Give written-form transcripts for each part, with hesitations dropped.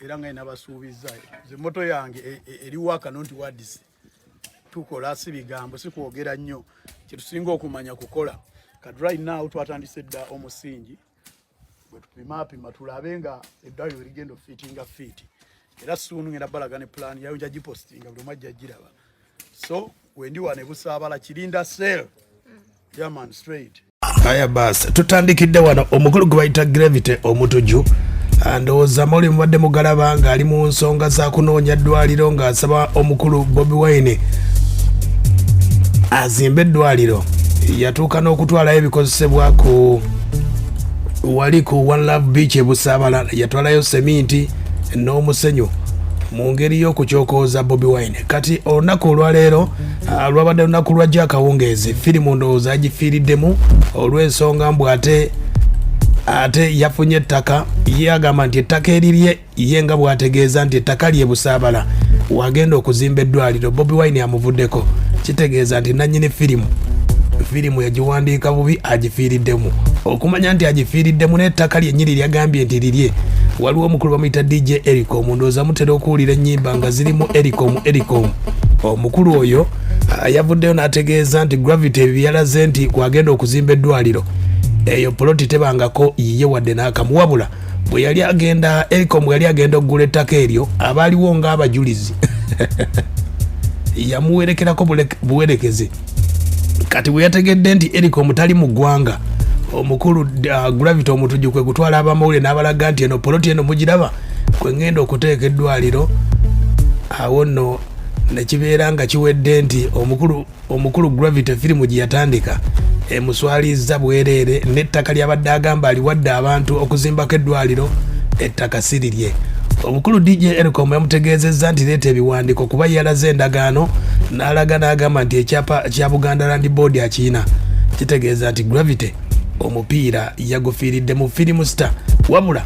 era nga nabasuubiza ze moto yange eri waka not words tukola si bigambo si kwogera nnyo kitusinga okumanya kukola kad right now twatandise dda omusingi bwe tupimapima tulabe nga eddwaliro ligenda fittinga fit era soon ngenda balagane plan yayo nja gipostinga buli mwajja giraba so wendi wane Busabala Kirinda sale man straight. Aya bas tutandikidde wano omukulu gwe bayita Gravity Omutujju ndowooza muli mubadde mugalaba ng'ali mu nsonga za kunoonya ddwaliro ng'asaba omukulu Bobi Wine azimbe eddwaliro yatuuka n'okutwalayo ebikozesebwa ku wali ku One Love Beach e Busabala yatwalayo seminti n'omusenyu mu ngeri y'okukyokooza Bobi Wine kati olunaku olwaleero lwabadde lunaku lwa Jakawungeezi firimu ndowooza agifiiriddemu olw'ensonga mbu ate yafunye ettaka ye agamba nti ettaka erirye ye nga bw'ategeeza nti ettaka lye Busabala wagenda okuzimba eddwaliro Bobi Wine amuvuddeko kitegeeza nti nannyini firimu yagiwandiika bubi agifiiriddemu okumanya nti agifiiriddemu n'ettaka lyennyini lyagambye nti lirye waliwo omukulu bamuyita DJ Erycom ndowooza mutera okuwulira ennyimba nga zirimu Erycom omukulu oyo yavuddeyo n'ategeeza nti Gravity byalaze nti kwagenda okuzimba eddwaliro eyo poloti tebangako yiye wadde n'akamuwabula bwe yali agenda Erycom bwe yali agenda okugula ettaka eryo abaaliwo ng'abajulizi yamuwerekerako buwerekeze kati bwe yategedde nti Erycom tali mu ggwanga omukulu Gravity Omutujju kwe gutwala abamawulire n'abalaga nti eno poloti eno mugiraba kwe ngenda okuteeka eddwaliro awo nno nekibeera nga kiwedde nti omukulu Gravity firimu gye yatandika emuswaliza bwereere n'ettaka lyabadde agamba aliwadde abantu okuzimbako eddwaliro ettaka sirirye omukulu DJ Erycom yamutegeezezza nti leeta ebiwandiiko kuba yalaze endagaano n'alaga n'agamba nti ekyapa kya Buganda Land Board akiina kitegeeza nti Gravity omupiira yagufiiridde mu firimu star wabula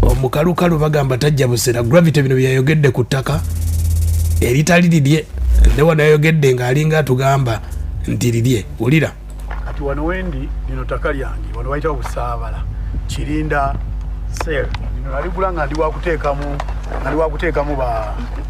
omukalukalu bagamba tajja busera Gravity bino byayogedde ku ttaka eritali lirye ne wano yayogedde ng'alinga atugamba nti lirye wulira kati wano wendi lino ttaka lyange wano wayita Busabala Kirinda sale lino naligula nga ndi wakuteekamu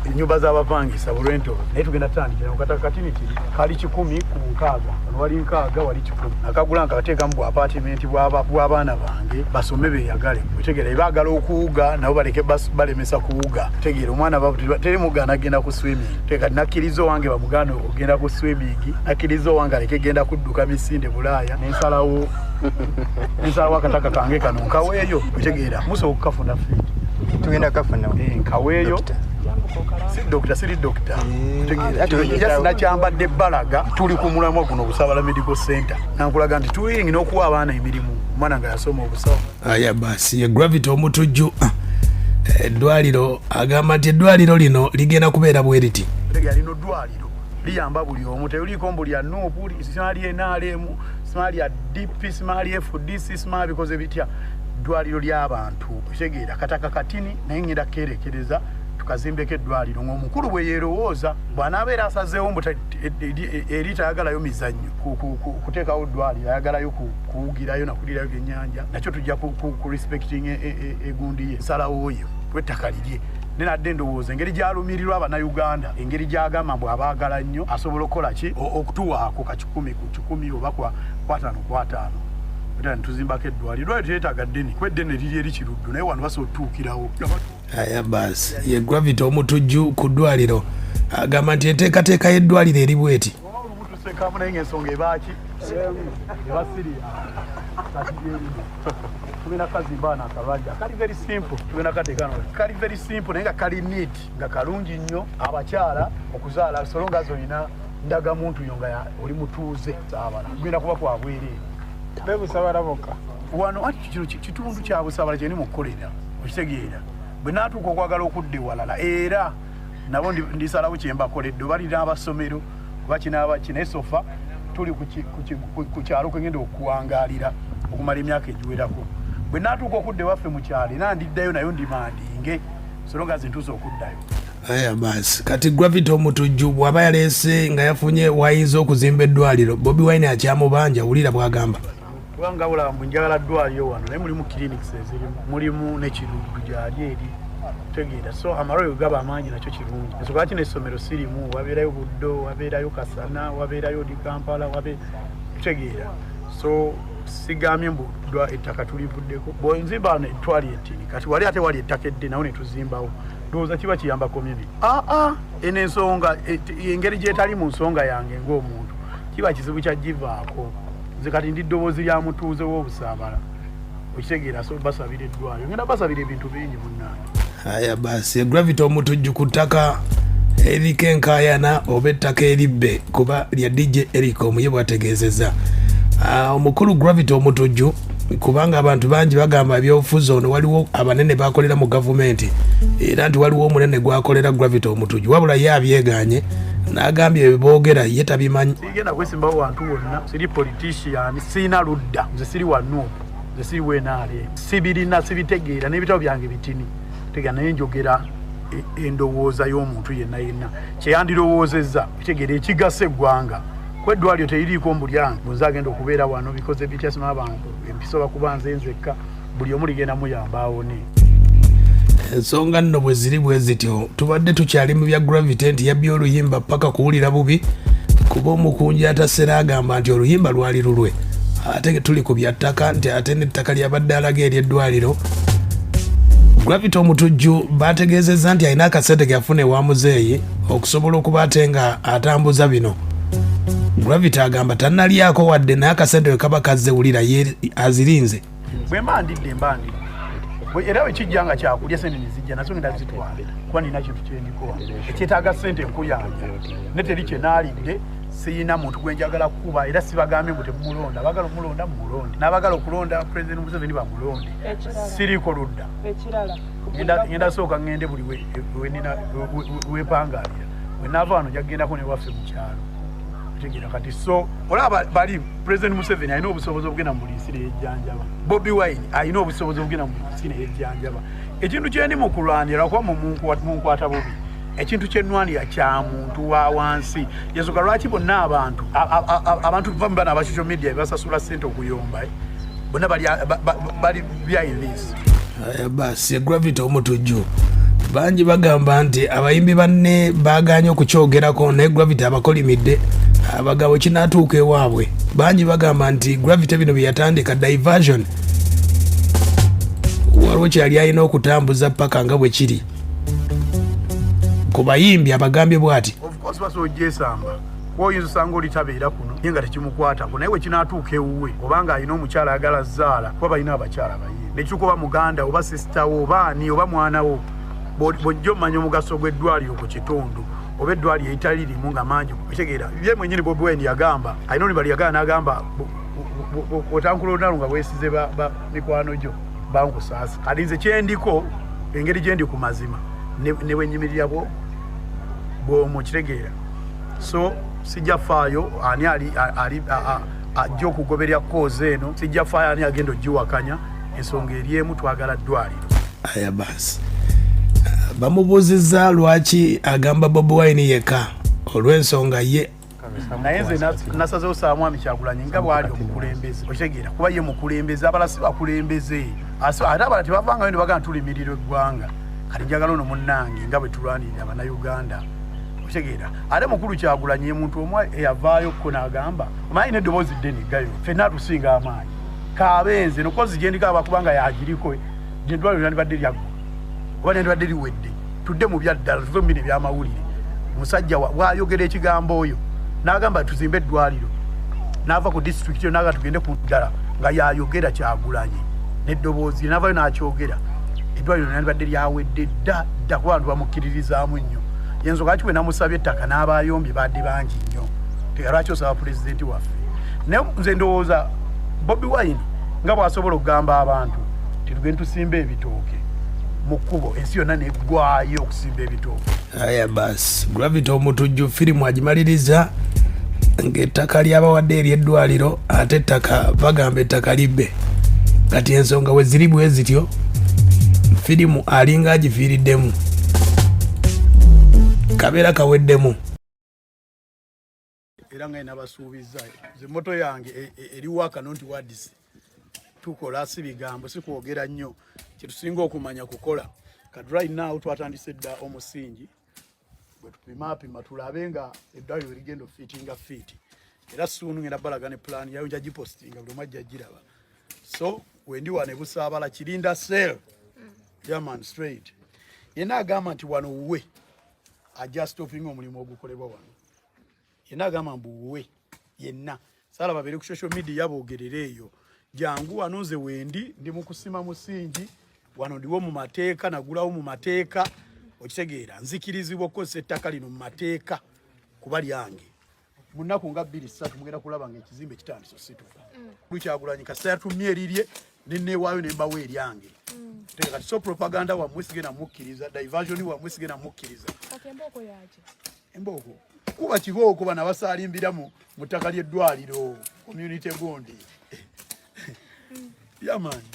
ennyumba z'abapangisa bulwento naye tugenda tutandikira mu kataka katini kali 10 ku 6 wano wali 6 wali 10 nakagula nga kateekamu bwa apartment bw'abaana bange basome beeyagale otegeera baagala okuwuga nabo baleke balemesa kuwuga tegeera omwana teri mugaana agenda ku swimming teeka nakkirizo wange bamugaana ogenda ku swimming nakkirizo wange aleke genda kudduka misinde Bulaaya n'ensalawo akataka kange kano nkaweeyo otegeera musooka kafuna fiti tugenda kafuna nkaweeyo siri dokita tegeera nakyambadde Balaga tuli ku mulamwa guno Busabala Medical Center nankulaga nti tuwiringi n'okuwa abaana emirimu omwana nga yasoma obusawo aya basi ye Gravity Omutujju eddwaliro agamba nti eddwaliro lino ligenda kubeera bwe riti tegeera lino ddwaliro liyamba buli omu teruliko mbu lya NOPU simaali NRM simaali ya DP simaali FDC simaali bikoze bitya ddwaliro ly'abantu kitegeera kataka katini naye ngenda kerekereza tukazimbeko eddwaliro ng'omukulu bwe yeerowooza bw'anaabeera asazeewo mbu eri tayagalayo mizannyo kuteekawo eddwaliro ayagalayo kuwugirayo nakulirayo byennyanja nakyo tujja ku respecting egundi ye nsalawo yo bw'ettaka lirye nenadde ndowooza engeri gyalumirirwa abannayuganda engeri gyagamba mbw abaagala nnyo asobola okukola ki okutuwaako ka 10 ku 10 oba kwa 5 ku 5 era ntuzimbako eddwaliro teetaaga ddene kuba eddene liri erikiruddu naye wano basobola otutuukirawo aya basi ye Gravity Omutujju ku ddwaliro agamba nti enteekateeka y'eddwaliro eri bweti olubutusekamu naye ng'ensonga ebaaki ebasiriya tugenda kazimba nakalwajja kali very simple tugenda kateekano kali very simple naye nga kali neat nga kalungi nnyo abakyala okuzaala solonga zolina ndagamuntu yo nga oli mutuuze Busabala kugenda kuba kwabwereere Busabala bokka wano ati kino kitundu kya Busabala kyeni mukukolera okitegeera bwe naatuuka okwagala okudda ewalala era nabo ndisalawo kyembakoledde oba lina abasomero oba kinaabaki naye sofa tuli ku kyalo kwegenda okuwangaalira okumala emyaka egiwerako bwe naatuuka okudda ewaffe mu kyalo era ndiddayo nayo ndimandinge solonga zintuusa okuddayo aya basi kati Gravity Omutujju bw'aba yaleese nga yafunye wayinza okuzimba eddwaliro Bobi Wine akyamubanja wulira bw'agamba kubanga bulamba njagala ddwaliro wano naye mulimu clinics ezirimu mulimu n'ekiruddu gyali eri tegeera so amalwaliro gaba amaanyi nakyo kirungi ensonga kino essomero sirimu wabeerayo buddo wabeerayo kasana wabeerayo di kampala tegeera so sigambye mbu ettaka tulivuddeko bwenzimba wano etwali ettini kati wali ate wali ettaka edde nawo ne tuzimbawo ndowooza kiba kiyamba community eno ensonga engeri gyetali mu nsonga yange ng'omuntu kiba kizibu kyagivaako nze kati ndi ddoboozi lya mutuuze w'Obusabala okitegeera so basabira eddwaliro ngenda basabira ebintu bingi munnange. Aya basi Gravity Omutujju ku ttaka eriko enkaayana oba ettaka eribbe kuba lya DJ Erycom ye bwategeezezza omukulu Gravity Omutujju kubanga abantu bangi bagamba ebyobufuzi ono waliwo abanene bakolera mu gavumenti era nti waliwo omunene gwakolera Gravity Omutujju wabula ye abyeganye n'agambye ebyo boogera ye tabimanyi. Sigenda kwesimbawo wantu wonna siri politician sirina ludda nze siri wano nze siri wenaale sibirina sibitegeera n'ebitabo byange bitini tega naye njogera endowooza y'omuntu yenna yenna kyeyandirowoozezza kitegeera ekigasa eggwanga kweddwaliro teririiko mbulyange bunze agenda okubeera wano bikoze bityasima abantu empisa bakuba nze nzekka buli omu ligenda muyamba awone. Ensonga nno bwe ziri bwe zityo tubadde tukyali mu bya Gravity nti yabbye oluyimba paka kuwulira bubi kuba omukunji atasera agamba nti oluyimba lwali lulwe ate tuli ku bya ttaka nti ate n'ettaka lyabadde alaga ery'eddwaliro. Gravity Omutujju bategeezezza nti alina akasente kafune wa muzeeyi okusobola okuba ate nga atambuza bino. Gravity agamba tannalyako wadde naye akasente we kaba kazzewulira ye azirinze. Bwe mbandidde mbandidde era wekijja nga kyakulya sente nezijja nazo ngenda zitwala kuba nina kintu kyendiko ekyetaaga sente enkuyanja ne teri kyenaalidde siyina muntu gwenjagala kuba era sibagambye mbu temumulonda abagala omulonda mumulonde n'abagala okulonda President Museveni bamulonde siriiko ludda ngenda sooka ngende buli wepangaalira wenaava wano jagendako ne waffe mu kyalo tegeera kati so olaba bali President Museveni alina obusobozi obugenda mu liisira ejjanjaba Bobi Wine alina obusobozi obugenda mu liisira ejjanjaba ekintu kyendi mu kulwanira kuba munkwata bubi ekintu kyennwanira kya muntu wa wansi yensonga lwaki bonna abantu bamu bana aba social media basasula ssente okuyomba bonna bali behind this. Aya basi Gravity Omutujju bangi bagamba nti abayimbi banne baganye okukyogerako naye Gravity abakolimidde abagabo kinatuuka ewaabwe. Bangi bagamba nti Gravity bino byeyatandika diversion waliwo kyali alina okutambuza paka nga bwe kiri ku bayimbi abagambye bw'ati. Of course basogyesamba oyinza osanga oli tabeera kuno naye nga tekimukwatako naye we kinatuuka ewuwe obanga alina omukyala ayagala zaala kuba balina abakyala bayimbi nekikuba muganda oba sisitawo oba ani oba mwana wo bw'ojja omanya omugaso gw'eddwaliro ku kitundu oba eddwaliro eritali limu nga mangi okitegeera ye mwennyini Bobi Wine yagamba alina oli bali yagala n'agamba otankulonalo nga weesize mikwano gyo bankusaasa kati nze kyendiko engeri gye ndi ku mazima ne bwenyimirira bw'omu kitegeera so sijja faayo ani ajja okugoberera koozi eno sijja faayo ani agenda ogiwakanya ensonga eri emu twagala ddwaliro. Aya basi bamubuuzizza lwaki agamba Bobi Wine yekka olw'ensonga ye naye nze nasazeewo Saamwami Kyagulanyi nga bw'ali omukulembeze okitegeera kuba ye mukulembeze abala si bakulembeze ate abala tebavangayo ne bagamba tulimirira eggwanga kati njagala ono munnange nga bwe tulwanirira abannayuganda okitegeera ate mukulu Kyagulanyi ye muntu omu eyavaayokko n'agamba omanyi n'eddoboozi ddene gayo ffenna atusinga amaanyi kaabenze nokozi gye ndiko abakubanga yagiriko gyendwaliro nandibadde lyagwa oba nandibadde liwedde tudde mu byaddala tuve mu bino ebyamawulire omusajja bwayogera ekigambo oyo n'agamba tuzimbe eddwaliro n'ava ku disitulikiti yo n'aga tugende ku ddala nga yayogera Kyagulanyi n'eddoboozi n'avayo n'akyogera eddwaliro nandibadde lyawedde dda kuba bantu bamukkiririzaamu nnyo yensonga lwaki bwe namusabye ettaka n'abayombye badde bangi nnyo lwaki osaba pulezidenti waffe naye nze ndowooza Bobi Wine nga bw'asobola okugamba abantu tugende tusimbe ebitooke mu kkubo ensi yonna neggwayo okusimba ebitooke. Aya basi Gravity Omutujju firimu agimaliriza ng'ettaka lyabawadde ery'eddwaliro ate ettaka bagamba ettaka libbe kati ensonga we ziri bwe zityo firimu alinga agifiiriddemu kabeera kaweddemu era nga nabasuubiza ze moto yange eriwaka nonti wadisi tukola si bigambo si kwogera nnyo kitusinga okumanya kukola kati right now twatandise dda omusingi bwe tupimapima tulabe nga eddwaliro ligenda ofiitinga fiiti era suunu ngenda balaga ne plan yayo nja gipostinga buli mwajja giraba so wendi wane Busabala kirinda sel German straight yena agamba nti wano wuwe ajja stopping omulimu ogukolebwa wano yena agamba mbuwe yenna sala babere ku social media bogerere eyo jangu wano nze wendi ndi mu kusima musingi wano ndiwo mu mateeka nagulawo mu mateeka okitegeera nzikirizibwa okukozesa ettaka lino mu mateeka kuba lyange munaku nga 2-3 mugenda kulaba nga ekizimbe kitandise osituka Kyagulanyi Kasita yatumye erirye nenneewaayo ne mbawo eryange kati so propaganda wammwe sigenda mukkiriza diversion wammwe sigenda mukkiriza embooko kuba kibooko bana basaalimbira mu ttaka ly'eddwaliro community gondi yamani